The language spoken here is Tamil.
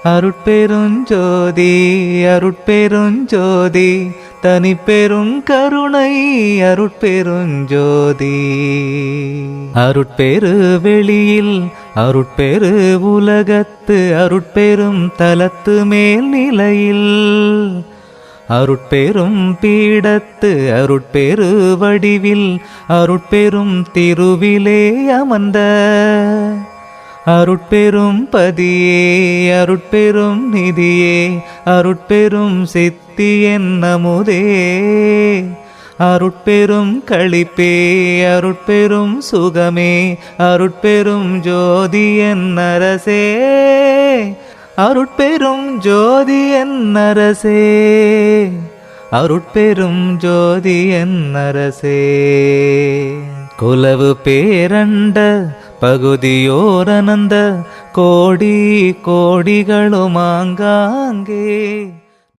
அருட்பெருஞ்சோதி அருட்பெருஞ்சோதி தனிப்பெருங்கருணை அருட்பெருஞ்சோதி. அருட்பெரு வெளியில் அருட்பெரு உலகத்து அருட்பெரும் தலத்து மேல் நிலையில் அருட்பெரும் பீடத்து அருட்பெரு வடிவில் அருட்பெரும் திருவிலே அமர்ந்த அருட்பெரும் பதியே அருட்பெரும் நிதியே அருட்பெரும் சித்தி என்னமுதே அருட்பெரும் களிப்பே அருட்பெரும் சுகமே அருட்பெரும் ஜோதி என்னரசே அருட்பெரும் ஜோதி என்னரசே அருட்பெரும் ஜோதி என்னரசே. குலவு பேரண்ட பகுதியோரனந்த கோடி கோடிகளுமாங்காங்கே